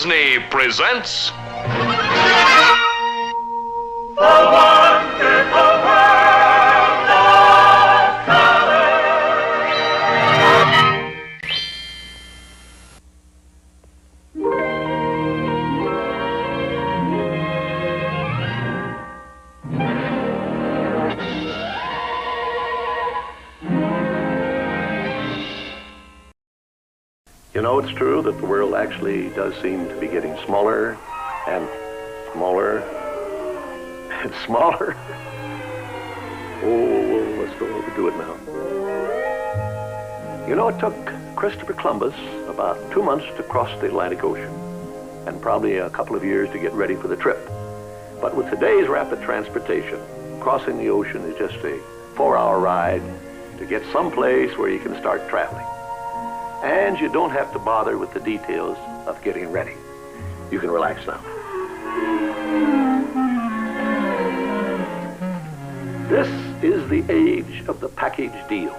Disney presents... You know, it's true that the world actually does seem to be getting smaller and smaller and smaller. Oh, let's don't overdo it now. You know, it took Christopher Columbus about 2 months to cross the Atlantic Ocean and probably a couple of years to get ready for the trip. But with today's rapid transportation, crossing the ocean is just a 4-hour ride to get someplace where you can start traveling. And you don't have to bother with the details of getting ready. You can relax now. This is the age of the package deal.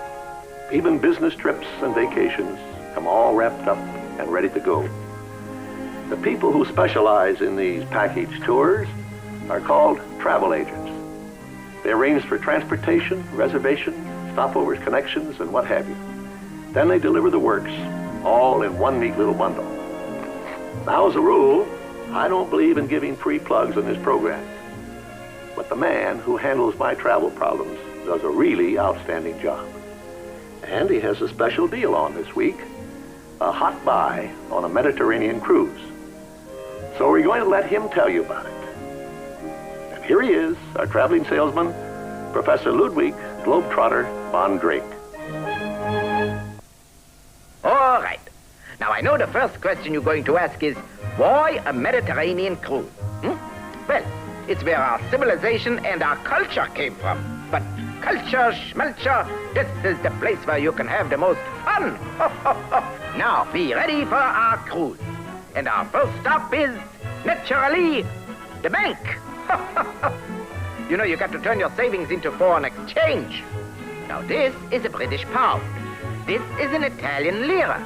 Even business trips and vacations come all wrapped up and ready to go. The people who specialize in these package tours are called travel agents. They arrange for transportation, reservation, stopovers, connections, and what have you. Then they deliver the works, all in one neat little bundle. Now, as a rule, I don't believe in giving free plugs in this program. But the man who handles my travel problems does a really outstanding job. And he has a special deal on this week, a hot buy on a Mediterranean cruise. So we're going to let him tell you about it. And here he is, our traveling salesman, Professor Ludwig Globetrotter Von Drake. All right. Now, I know the first question you're going to ask is, why a Mediterranean cruise? Well, it's where our civilization and our culture came from. But culture, schmelcher, this is the place where you can have the most fun. Now, be ready for our cruise. And our first stop is, naturally, the bank. You know, you got to turn your savings into foreign exchange. Now, this is a British pound. This is an Italian lira,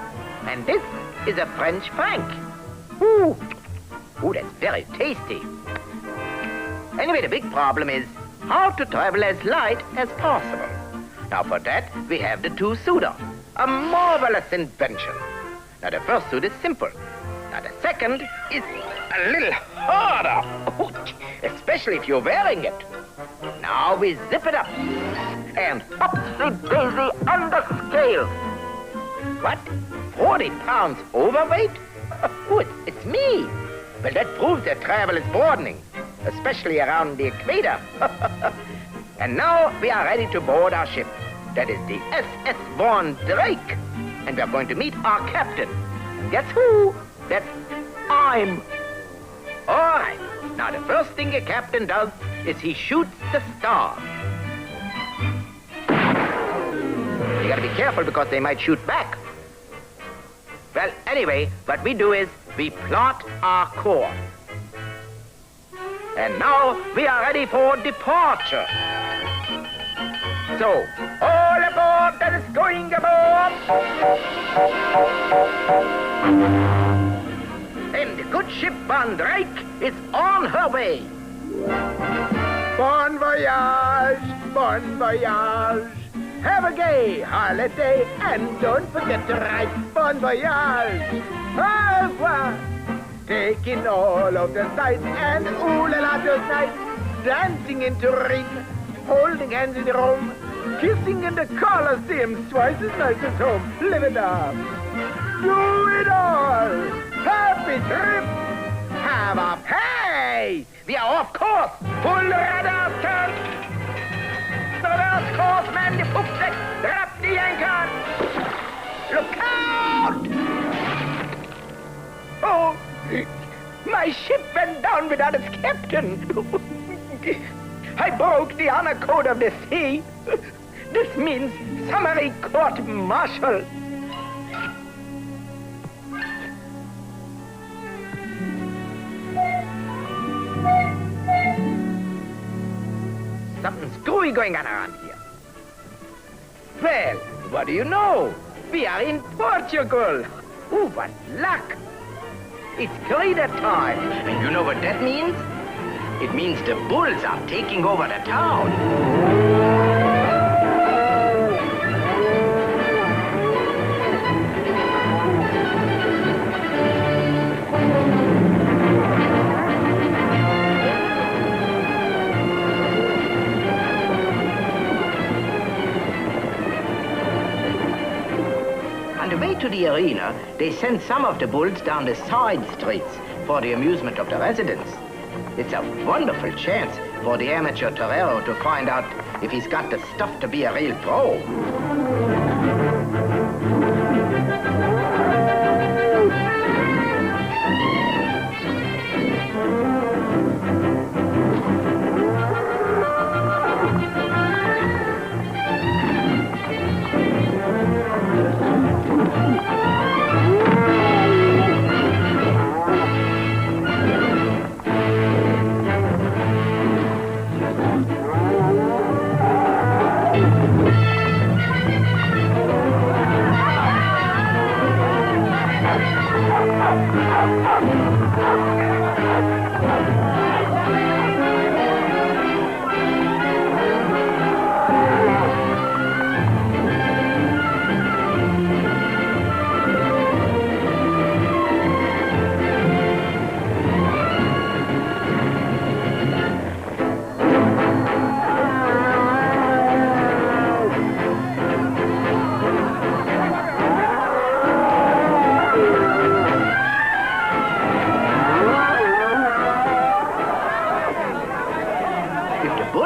and this is a French franc. Ooh, that's very tasty. Anyway, the big problem is how to travel as light as possible. Now, for that, we have the two-suiter, a marvelous invention. Now, the first suit is simple. Now, the second is a little harder, especially if you're wearing it. Now we zip it up, and upsy-daisy on the scale. What? 40 pounds overweight? Oh, it's me. Well, that proves that travel is broadening, especially around the equator. And now we are ready to board our ship. That is the SS Von Drake. And we are going to meet our captain. And guess who? That's I'm. All right. Now, the first thing a captain does is he shoots the stars. You gotta be careful because they might shoot back. Well, anyway, what we do is we plot our course. And now we are ready for departure. So, all aboard that is going aboard. And the good ship Von Drake is on her way. Bon voyage, bon voyage. Have a gay holiday and don't forget to write bon voyage. Au revoir. Taking all of the sights and ooh la la those nights. Dancing in Turin, holding hands in Rome, kissing in the Colosseum twice as nice as home. Live it up. Do it all. Happy trip. Have a hey! We are off course. Full radar start. Reverse course, man the poop deck. Drop the anchor. Look out! Oh, my ship went down without its captain. I broke the honor code of the sea. This means summary court-martial. Something screwy going on around here. Well, what do you know? We are in Portugal. Ooh, what luck. It's Corrida time. And you know what that means? It means the bulls are taking over the town. On the way to the arena, they send some of the bulls down the side streets for the amusement of the residents. It's a wonderful chance for the amateur torero to find out if he's got the stuff to be a real pro.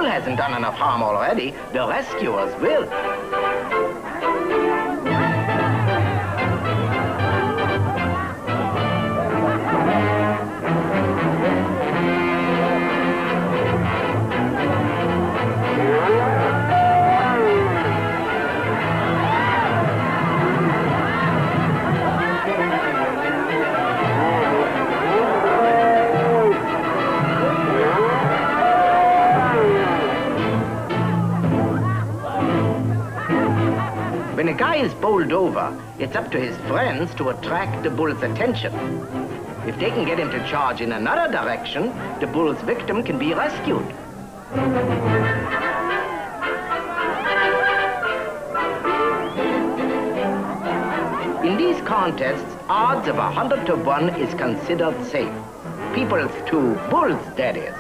Hasn't done enough harm already, the rescuers will. When a guy is bowled over, it's up to his friends to attract the bull's attention. If they can get him to charge in another direction, the bull's victim can be rescued. In these contests, odds of 100 to 1 is considered safe. People's to bulls, that is.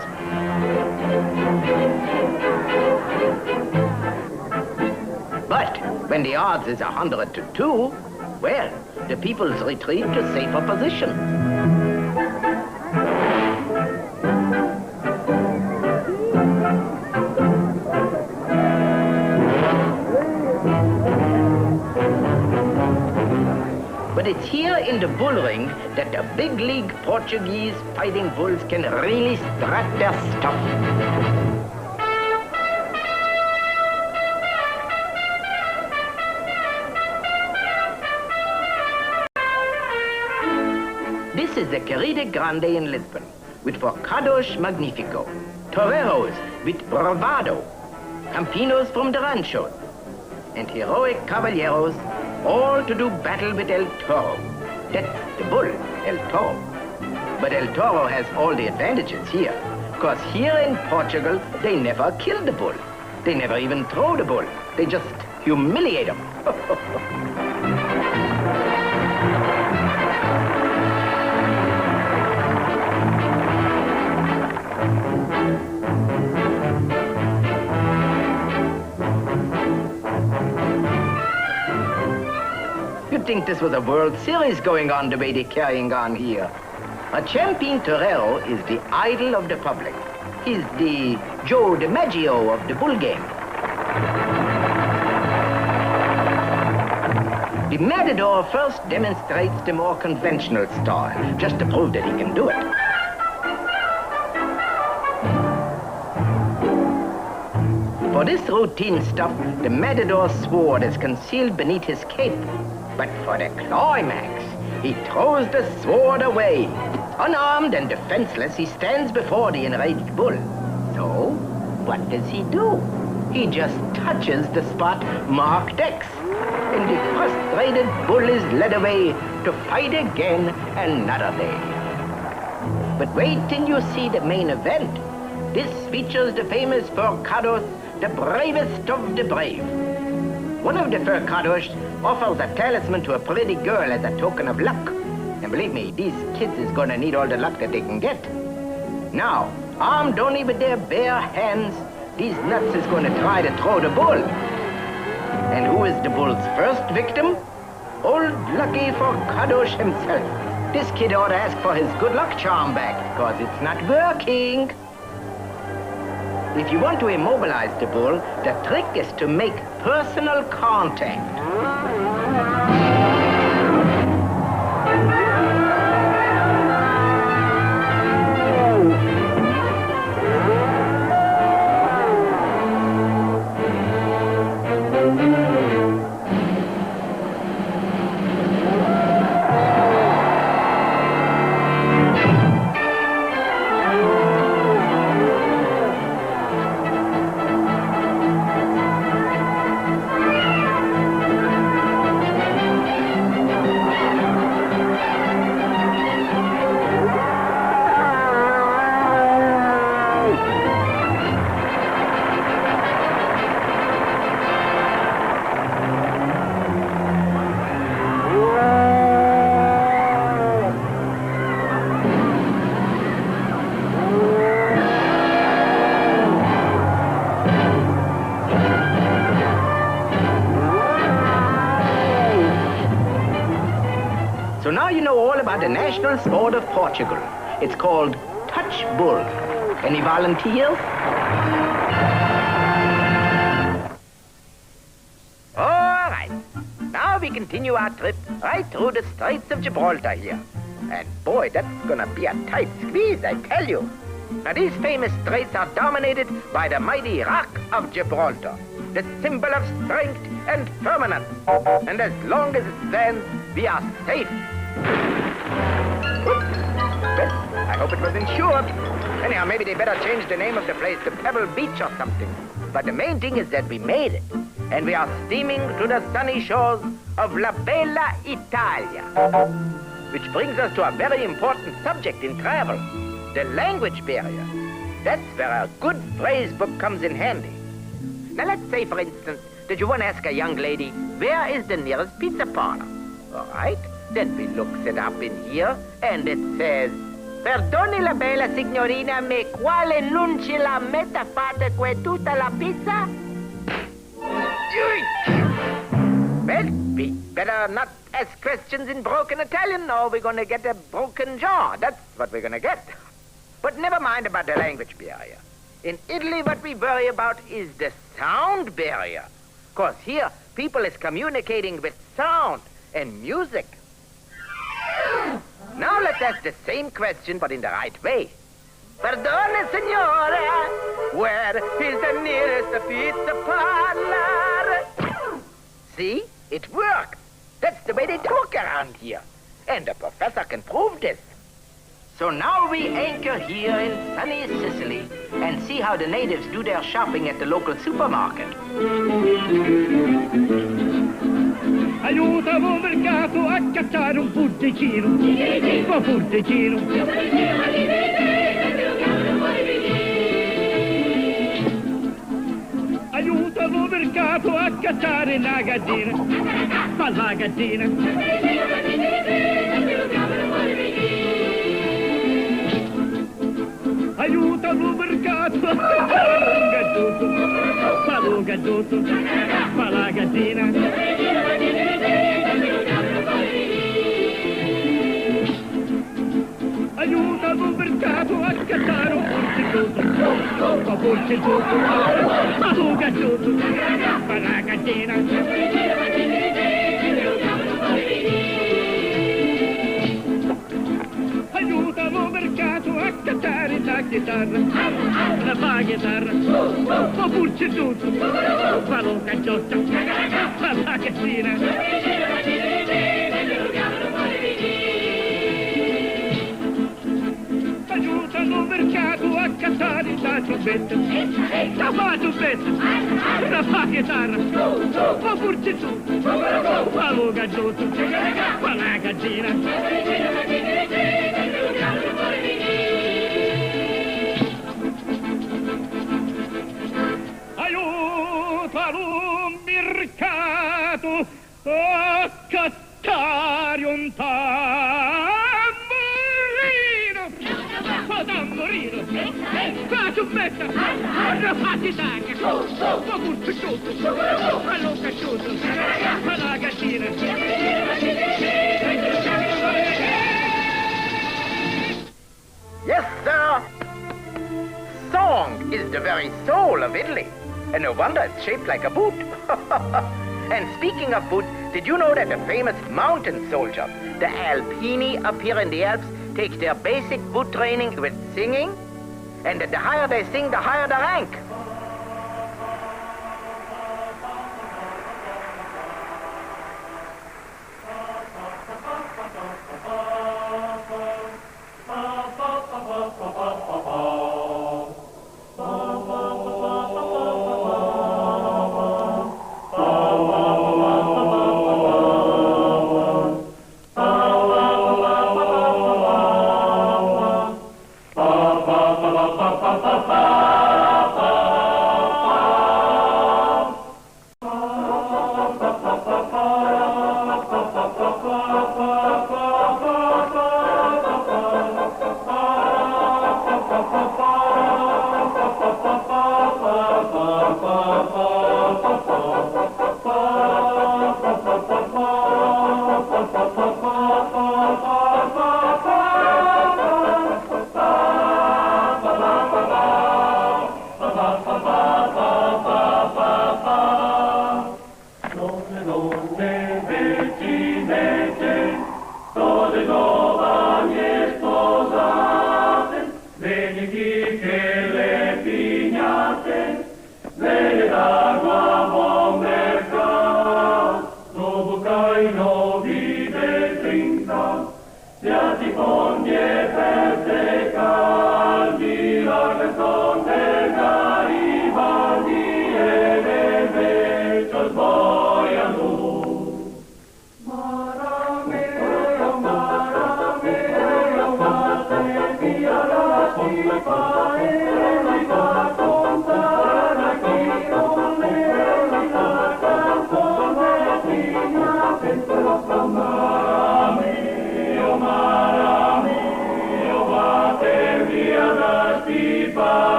But when the odds is 100 to 2, well, the peoples retreat to safer position. But it's here in the bull ring that the big league Portuguese fighting bulls can really strut their stuff. This is the Corrida Grande in Lisbon, with Forcados Magnifico, toreros with bravado, campinos from the ranchos, and heroic caballeros, all to do battle with El Toro. That's the bull, El Toro. But El Toro has all the advantages here, because here in Portugal, they never kill the bull. They never even throw the bull. They just humiliate him. You'd think this was a World Series going on the way they're carrying on here. A champion torero is the idol of the public. He's the Joe DiMaggio of the bull game. The matador first demonstrates the more conventional style, just to prove that he can do it. For this routine stuff, the matador's sword is concealed beneath his cape. But for the climax, he throws the sword away. Unarmed and defenseless, he stands before the enraged bull. So, what does he do? He just touches the spot marked X. And the frustrated bull is led away to fight again another day. But wait till you see the main event. This features the famous forcados, the bravest of the brave. One of the forcados offers a talisman to a pretty girl as a token of luck. And believe me, these kids is gonna need all the luck that they can get. Now, armed only with their bare hands, these nuts is gonna try to throw the bull. And who is the bull's first victim? Old Lucky Forcados himself. This kid ought to ask for his good luck charm back, because it's not working. If you want to immobilize the bull, the trick is to make personal contact. So now you know all about the national sport of Portugal. It's called touch bull. Any volunteers? All right. Now we continue our trip right through the Straits of Gibraltar here. And boy, that's gonna be a tight squeeze, I tell you. Now these famous straits are dominated by the mighty Rock of Gibraltar, the symbol of strength and firmness. And as long as it stands, we are safe. Oops. Well, I hope it was insured. Anyhow, maybe they better change the name of the place to Pebble Beach or something. But the main thing is that we made it. And we are steaming to the sunny shores of La Bella Italia. Which brings us to a very important subject in travel, the language barrier. That's where a good phrase book comes in handy. Now let's say, for instance, that you want to ask a young lady, where is the nearest pizza parlor? All right, then we looks it up in here, and it says, Perdoni la bella signorina, me quale non ce la metta fate que tutta la pizza? Well, we better not ask questions in broken Italian, or we're gonna get a broken jaw. That's what we're gonna get. But never mind about the language barrier. In Italy, what we worry about is the sound barrier. Because here, people is communicating with sound and music. Now let's ask the same question, but in the right way. Perdone, signora, where is the nearest pizza parlor? See? It works. That's the way they talk around here. And the professor can prove this. So now we anchor here in sunny Sicily and see how the natives do their shopping at the local supermarket. Aiutavo mercato a cacciare un furticino, un furticino. Aiutavo mercato a cacciare una gazzina, ma la gazzina. Aiutavo mercato a cacciare un gazzotto, ma lo gazzotto, ma la gazzina. Aiutavo mercato a cacciare un porcellotto, ma porcellotto, ma lo gazzotto, ma la gazzina. Aiutavo mercato a cacciare la chitarra, la fa chitarra, ma porcellotto, ma lo gazzotto, ma la gazzina. Aiutano mercato a cantare la trombetta, la fa trombetta, la fa chitarra, ma forse tu, ma lo gazzotto, ma la gazzina. palum mercato a cattare un tamburino, qua ciuffetta, una fatitacca, ma curto tutto, allora asciutto, alla gattina. Yes, sir. Song is the very soul of Italy. And no wonder it's shaped like a boot. And speaking of boots, did you know that the famous mountain soldiers, the Alpini up here in the Alps, take their basic boot training with singing? And that the higher they sing, the higher the rank.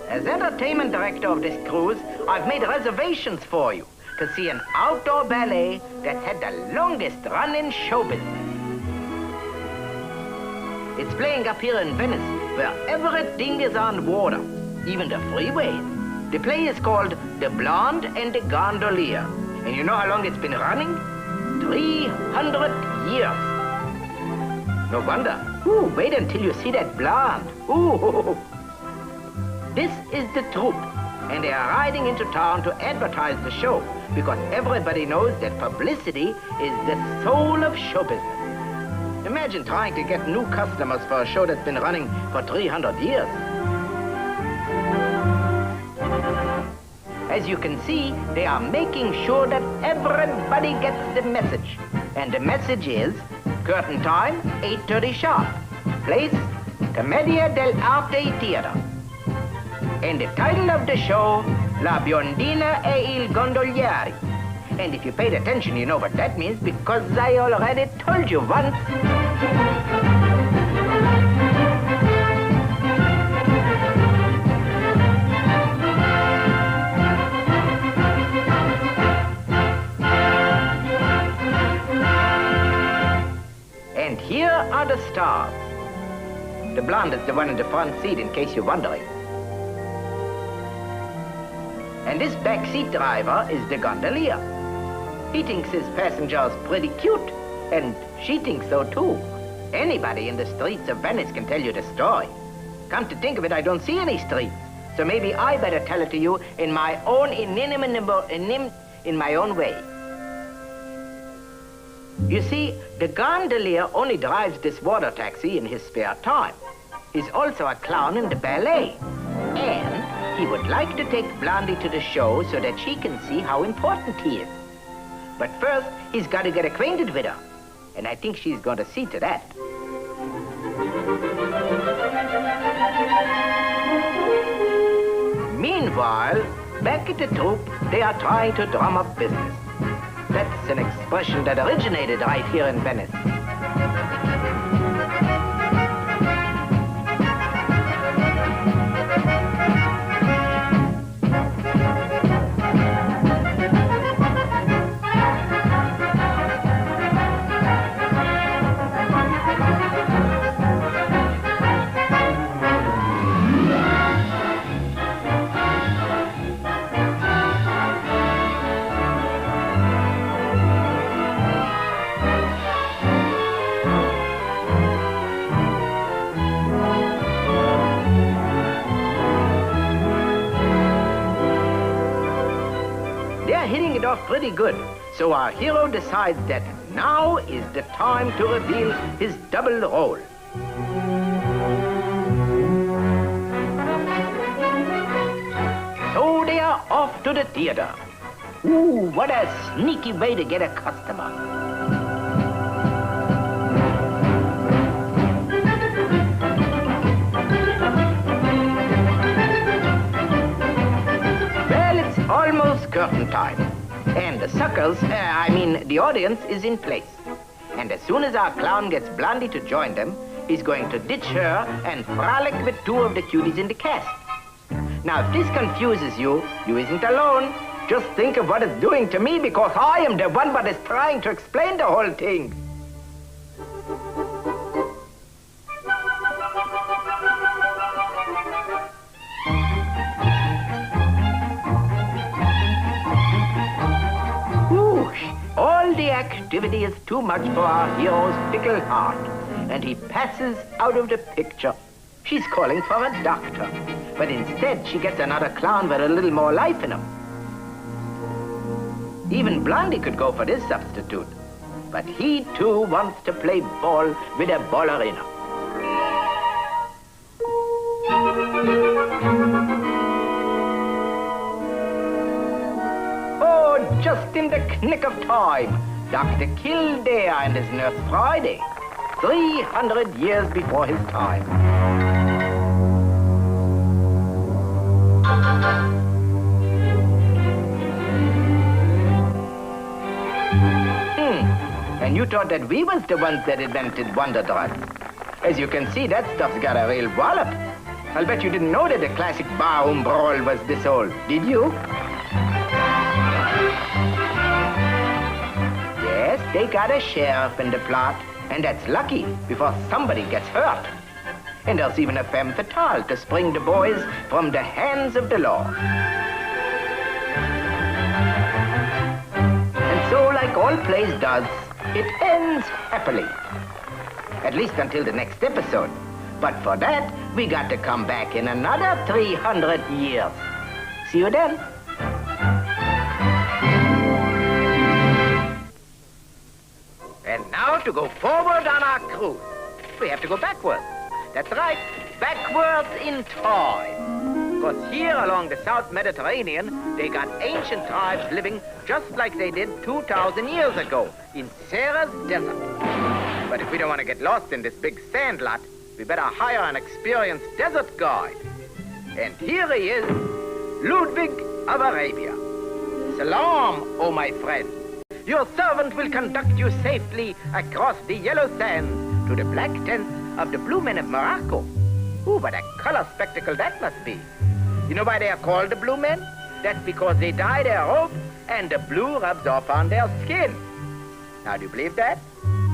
As entertainment director of this cruise, I've made reservations for you to see an outdoor ballet that's had the longest run in show business. It's playing up here in Venice, where everything is on water, even the freeways. The play is called The Blonde and the Gondolier. And you know how long it's been running? 300 years. No wonder. Ooh, wait until you see that blonde. Ooh. This is the troupe, and they are riding into town to advertise the show, because everybody knows that publicity is the soul of show business. Imagine trying to get new customers for a show that's been running for 300 years. As you can see, they are making sure that everybody gets the message. And the message is, curtain time, 8:30 sharp. Place, Commedia dell'arte theater. And the title of the show, La Biondina e il Gondolieri. And if you paid attention, you know what that means, because I already told you once. And here are the stars. The blonde is the one in the front seat, in case you're wondering. And this backseat driver is the gondolier. He thinks his passenger's pretty cute, and she thinks so too. Anybody in the streets of Venice can tell you the story. Come to think of it, I don't see any streets. So maybe I better tell it to you in my own in my own way. You see, the gondolier only drives this water taxi in his spare time. He's also a clown in the ballet. And he would like to take Blondie to the show so that she can see how important he is. But first, he's got to get acquainted with her. And I think she's going to see to that. Meanwhile, back at the troupe, they are trying to drum up business. That's an expression that originated right here in Venice. Hitting it off pretty good. So our hero decides that now is the time to reveal his double role. So they are off to the theater. Ooh, what a sneaky way to get a customer. Almost curtain time. And the suckers, the audience is in place. And as soon as our clown gets Blondie to join them, he's going to ditch her and frolic with two of the cuties in the cast. Now, if this confuses you, you isn't alone. Just think of what it's doing to me, because I am the one that is trying to explain the whole thing. All the activity is too much for our hero's fickle heart, and he passes out of the picture. She's calling for a doctor, but instead she gets another clown with a little more life in him. Even Blondie could go for this substitute, but he too wants to play ball with a ballerina. Just in the nick of time, Dr. Kildare and his nurse Friday, 300 years before his time. And you thought that we was the ones that invented wonder drugs. As you can see, that stuff's got a real wallop. I'll bet you didn't know that the classic barroom brawl was this old, did you? Yes, they got a sheriff in the plot, and that's lucky before somebody gets hurt. And there's even a femme fatale to spring the boys from the hands of the law. And so, like all plays does, it ends happily. At least until the next episode. But for that, we got to come back in another 300 years. See you then. And now to go forward on our cruise. We have to go backwards. That's right, backwards in time. Because here along the South Mediterranean, they got ancient tribes living just like they did 2,000 years ago in Sarah's desert. But if we don't want to get lost in this big sand lot, we better hire an experienced desert guide. And here he is, Ludwig of Arabia. Salam, oh my friend. Your servant will conduct you safely across the yellow sand to the black tents of the blue men of Morocco. Ooh, what a color spectacle that must be. You know why they are called the blue men? That's because they dye their robes and the blue rubs off on their skin. Now, do you believe that?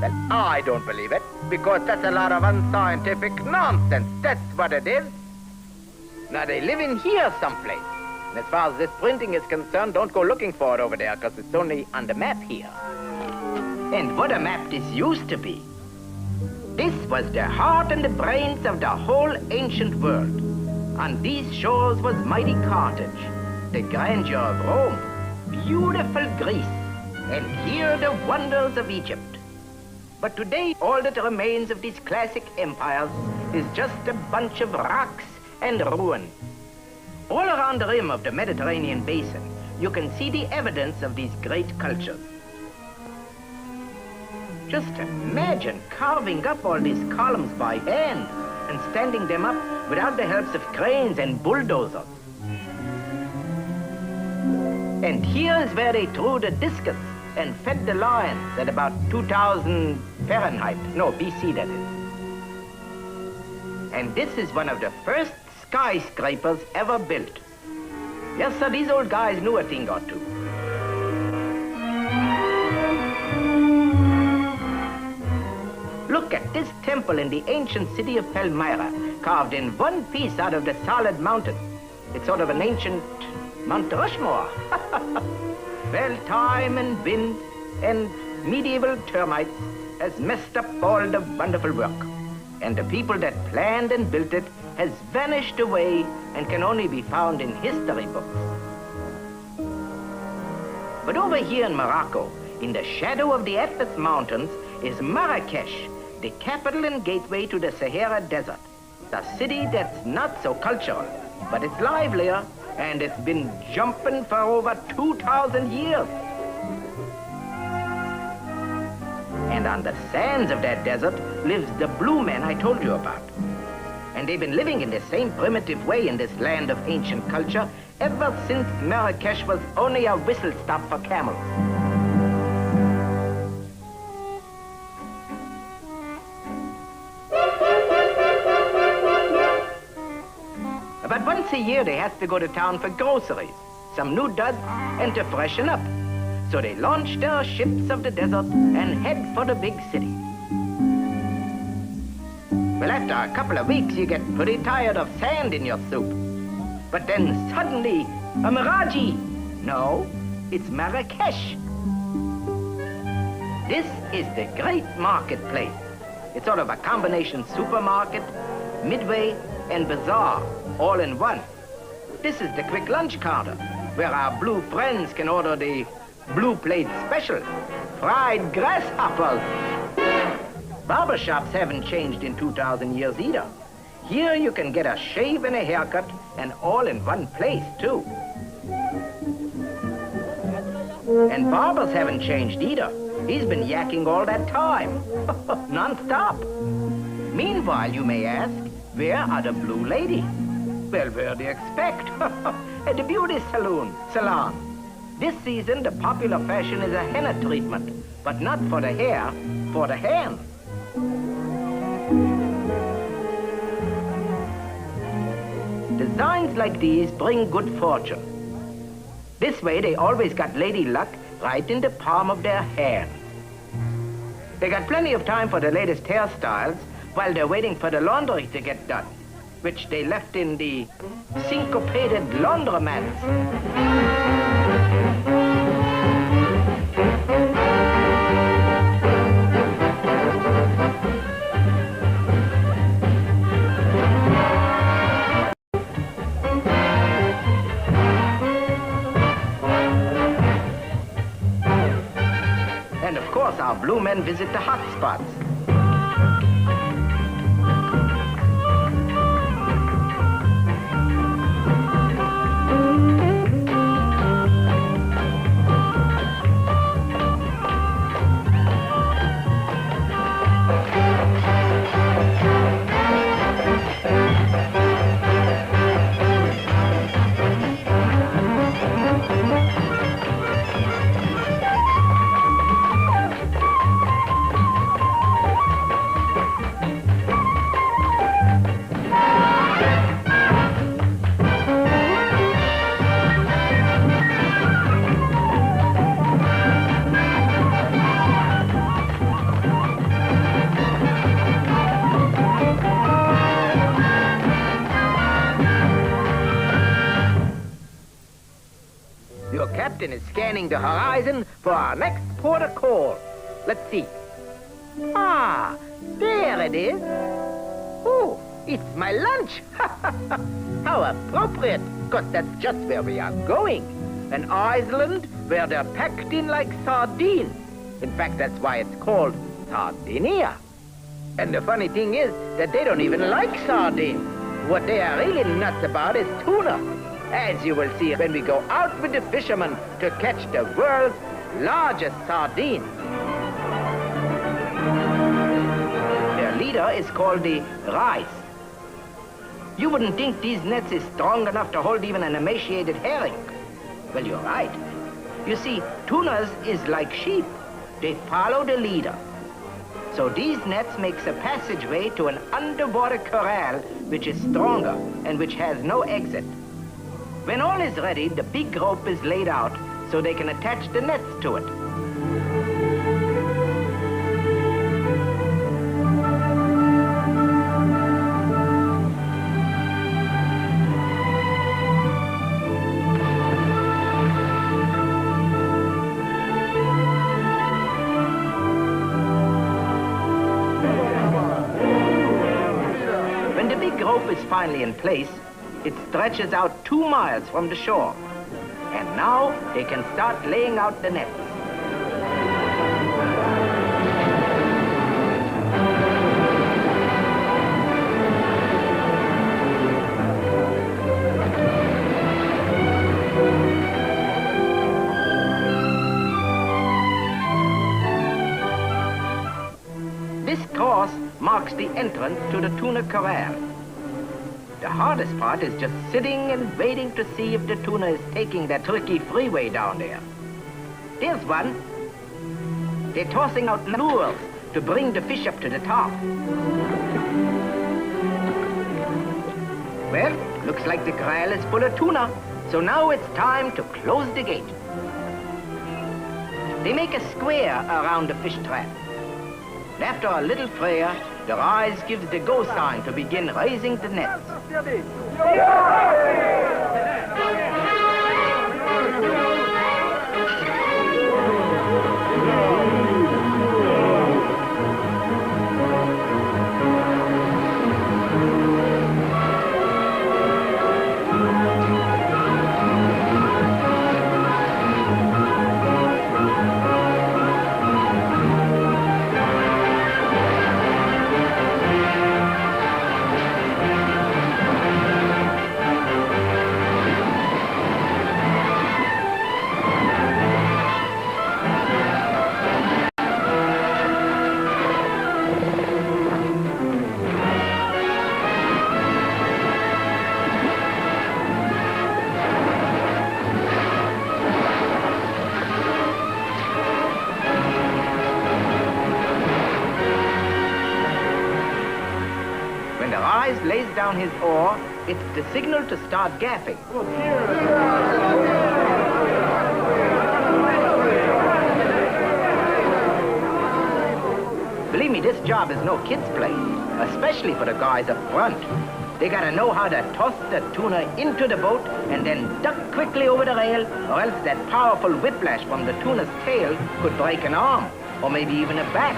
Well, I don't believe it, because that's a lot of unscientific nonsense. That's what it is. Now, they live in here someplace. And as far as this printing is concerned, don't go looking for it over there, because it's only on the map here. And what a map this used to be. This was the heart and the brains of the whole ancient world. On these shores was mighty Carthage, the grandeur of Rome, beautiful Greece, and here the wonders of Egypt. But today, all that remains of these classic empires is just a bunch of rocks and ruins. All around the rim of the Mediterranean basin, you can see the evidence of these great cultures. Just imagine carving up all these columns by hand and standing them up without the helps of cranes and bulldozers. And here is where they threw the discus and fed the lions at about 2000 Fahrenheit. No, BC that is. And this is one of the first skyscrapers ever built. Yes, sir, these old guys knew a thing or two. Look at this temple in the ancient city of Palmyra, carved in one piece out of the solid mountain. It's sort of an ancient Mount Rushmore. Well, time and wind and medieval termites has messed up all the wonderful work. And the people that planned and built it has vanished away and can only be found in history books. But over here in Morocco, in the shadow of the Atlas Mountains, is Marrakesh, the capital and gateway to the Sahara Desert. The city that's not so cultural, but it's livelier, and it's been jumping for over 2,000 years. And on the sands of that desert lives the blue men I told you about. And they've been living in the same primitive way in this land of ancient culture ever since Marrakesh was only a whistle stop for camels. But once a year they have to go to town for groceries, some new duds, and to freshen up. So they launch their ships of the desert and head for the big city. Well, after a couple of weeks, you get pretty tired of sand in your soup. But then suddenly, a Miraji. No, it's Marrakesh. This is the great marketplace. It's sort of a combination supermarket, midway, and bazaar, all in one. This is the quick lunch counter, where our blue friends can order the blue plate special, fried grasshoppers. Barbershops haven't changed in 2,000 years either. Here you can get a shave and a haircut, and all in one place, too. And barbers haven't changed either. He's been yakking all that time, non-stop. Meanwhile, you may ask, where are the blue ladies? Well, where do you expect? At the beauty salon. This season, the popular fashion is a henna treatment, but not for the hair, for the hands. Designs like these bring good fortune. This way, they always got lady luck right in the palm of their hand. They got plenty of time for the latest hairstyles while they're waiting for the laundry to get done, which they left in the syncopated laundromats. And of course, our blue men visit the hot spots. captain is scanning the horizon for our next port of call. Let's see. Ah, there it is. Oh, it's my lunch. How appropriate, because that's just where we are going. An island where they're packed in like sardines. In fact, that's why it's called Sardinia. And the funny thing is that they don't even like sardines. What they are really nuts about is tuna, as you will see when we go out with the fishermen to catch the world's largest sardine. Their leader is called the rice. You wouldn't think these nets is strong enough to hold even an emaciated herring. Well, you're right. You see, tunas is like sheep. They follow the leader. So these nets makes a passageway to an underwater corral which is stronger and which has no exit. When all is ready, the big rope is laid out so they can attach the nets to it. Is finally in place, it stretches out 2 miles from the shore. And now they can start laying out the nets. This cross marks the entrance to the tuna corral. The hardest part is just sitting and waiting to see if the tuna is taking that tricky freeway down there. There's one. They're tossing out lures to bring the fish up to the top. Well, looks like the corral is full of tuna, so now it's time to close the gate. They make a square around the fish trap. And after a little prayer, the rise gives the go sign to begin raising the nets. Lays down his oar, it's the signal to start gaffing. Believe me, this job is no kid's play, especially for the guys up front. They gotta know how to toss the tuna into the boat and then duck quickly over the rail, or else that powerful whiplash from the tuna's tail could break an arm, or maybe even a back.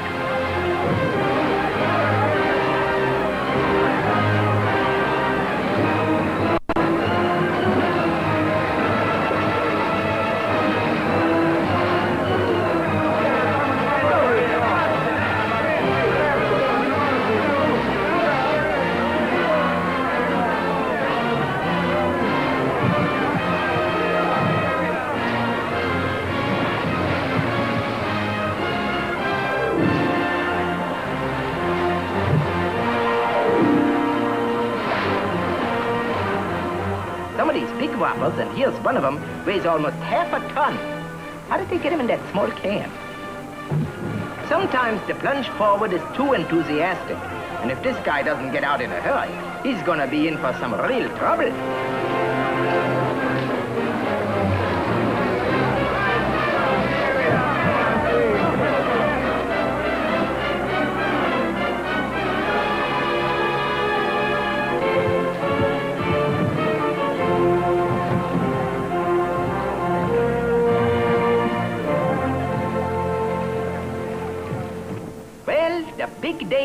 And here's one of them, weighs almost half a ton. How did they get him in that small can? Sometimes the plunge forward is too enthusiastic, and if this guy doesn't get out in a hurry, he's gonna be in for some real trouble.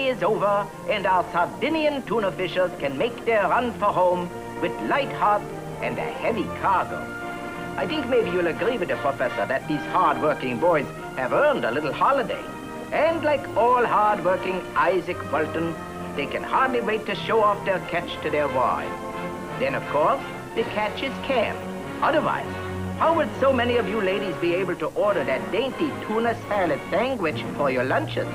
day is over and our Sardinian tuna fishers can make their run for home with light hearts and a heavy cargo. I think maybe you'll agree with the professor that these hard-working boys have earned a little holiday. And like all hard-working Isaac Bolton, they can hardly wait to show off their catch to their wives. Then, of course, the catch is canned. Otherwise, how would so many of you ladies be able to order that dainty tuna salad sandwich for your lunches?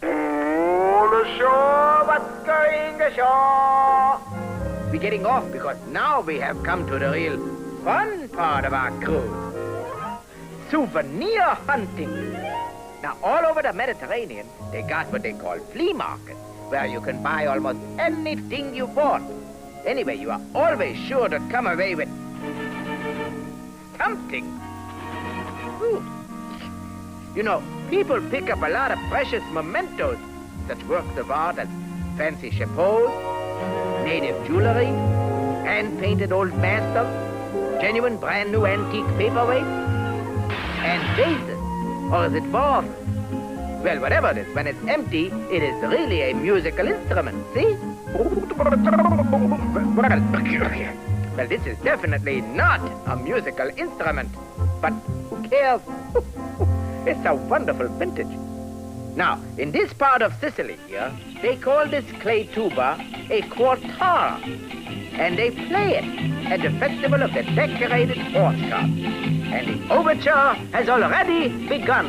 All ashore, what's going ashore? We're getting off because now we have come to the real fun part of our cruise. Souvenir hunting. Now, all over the Mediterranean, they got what they call flea markets, where you can buy almost anything you want. Anyway, you are always sure to come away with something. Ooh. You know, people pick up a lot of precious mementos, such works of art as fancy chapeaux, native jewelry, hand-painted old masters, genuine brand-new antique paperweights, and vases, or is it vases? Well, whatever it is, when it's empty, it is really a musical instrument, see? Well, this is definitely not a musical instrument, but who cares? It's a wonderful vintage. Now, in this part of Sicily here, they call this clay tuba a quartara, and they play it at the festival of the decorated horse cart. And the overture has already begun.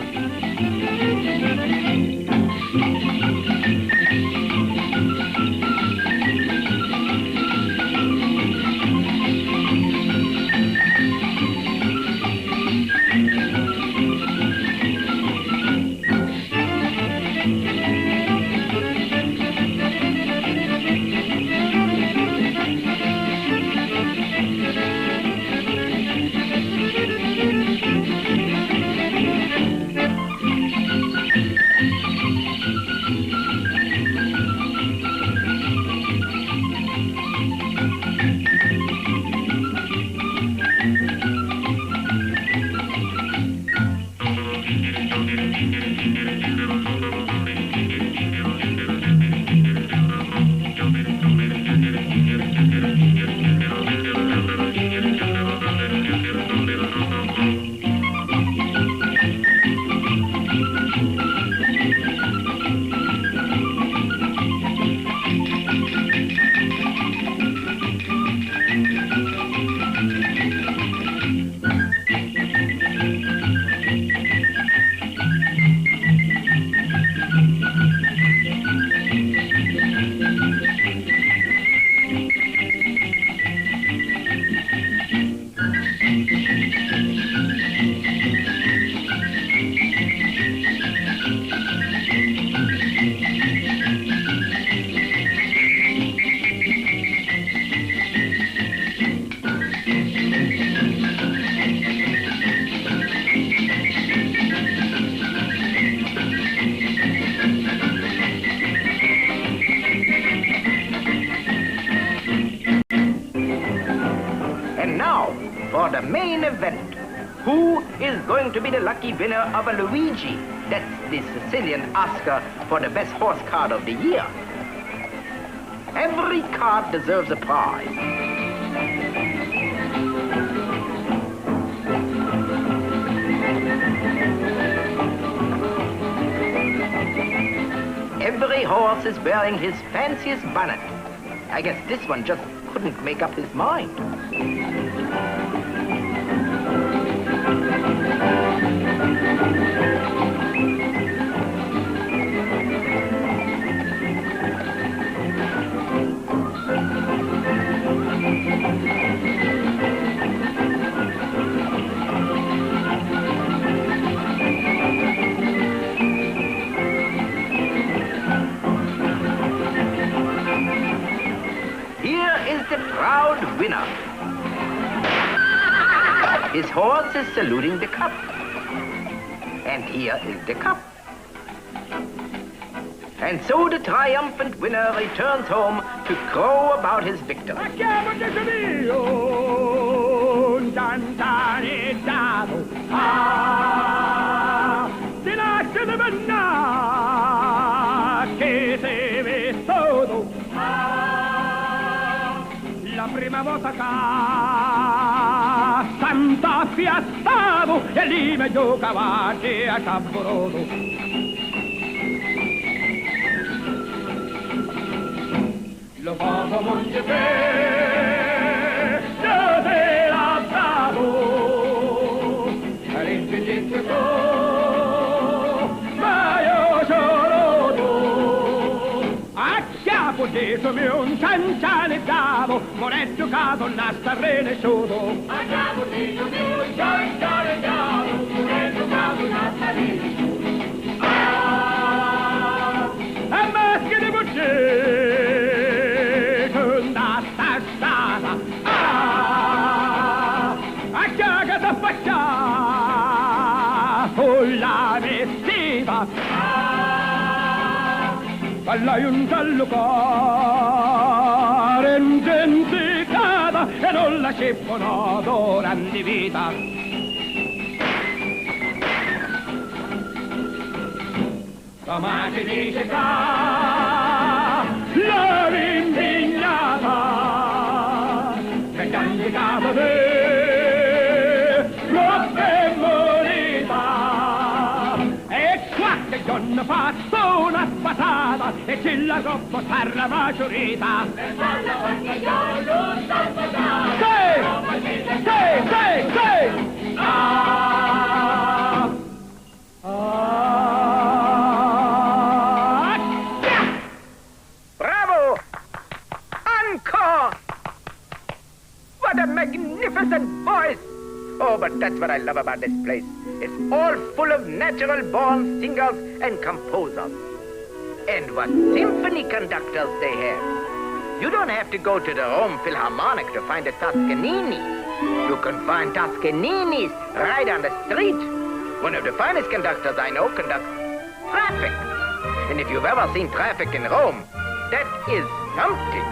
For the main event, who is going to be the lucky winner of a Luigi? That's the Sicilian Oscar for the best horse card of the year. Every card deserves a prize. Every horse is wearing his fanciest bonnet. I guess this one just couldn't make up his mind. The proud winner. His horse is saluting the cup. And here is the cup. And so the triumphant winner returns home to crow about his victory. che ne venna, che se ve sono. La prima volta che Santa Fiastavo e lì mi giocavate a Caporolo. Lo poco Montefe, dove la bravo, all'infinito so, ma io solo a capo dietro me un cianciane davo, non giocato una starrene solo. A capo dietro me un cianciane davo, non giocato una starrene solo. A maschere di bucce, la vestiva alla un giallo cuore indicata e non la sceppono d'ora di vita. La madre dice la rindignata che ti ha indicato te giorno fatto una spatata e ce la troppo sarra maggiorita. E parla qualche giorno sta spatata. Sì! Bravo! Encore! What a magnificent voice! Oh, but that's what I love about this place. It's all full of natural-born singers and composers. And what symphony conductors they have. You don't have to go to the Rome Philharmonic to find a Toscanini. You can find Toscaninis right on the street. One of the finest conductors I know conducts traffic. And if you've ever seen traffic in Rome, that is something.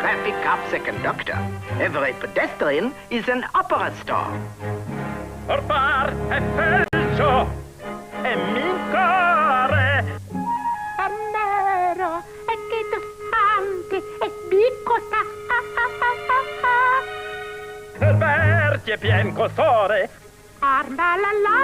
Every cop's a conductor. Every pedestrian is an opera star. Orfar è felcio e mi cuore. Amero e che tostante e biccosa. Verti e pien costore. Arma la la.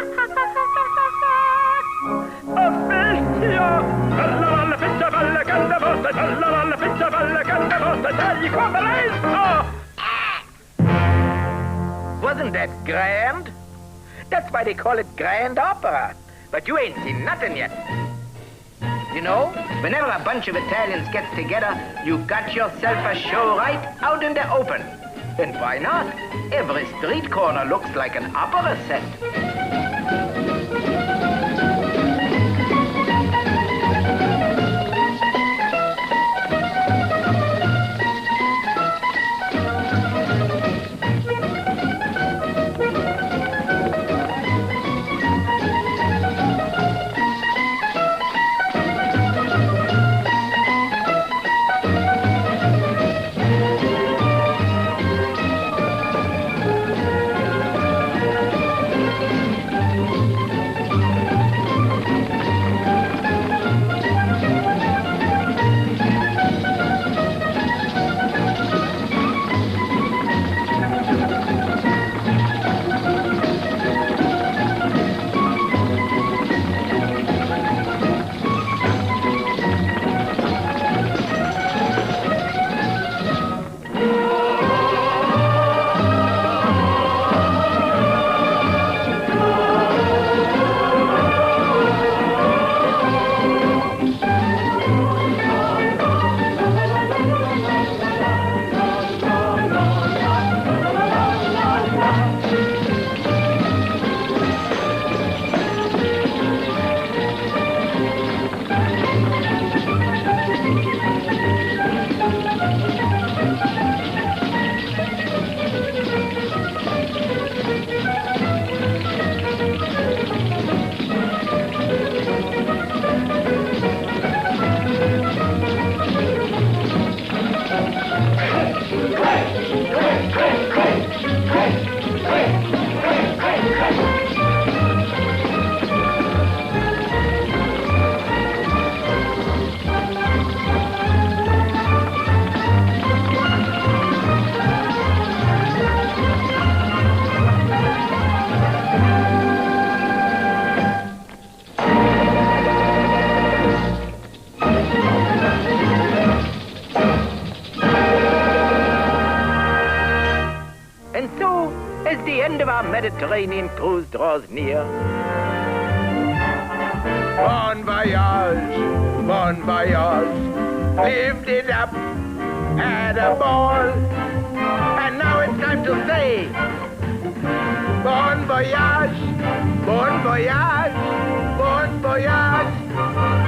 Affettio, alla la feccia valle canta vostra, alla la feccia valle canta vostra, tagli come resto! Wasn't that grand? That's why they call it grand opera. But you ain't seen nothing yet. You know, whenever a bunch of Italians gets together, you got yourself a show right out in the open. And why not? Every street corner looks like an opera set. Mediterranean cruise draws near. Bon voyage, bon voyage, lived it up, had a ball, and now it's time to say, bon voyage, bon voyage, bon voyage.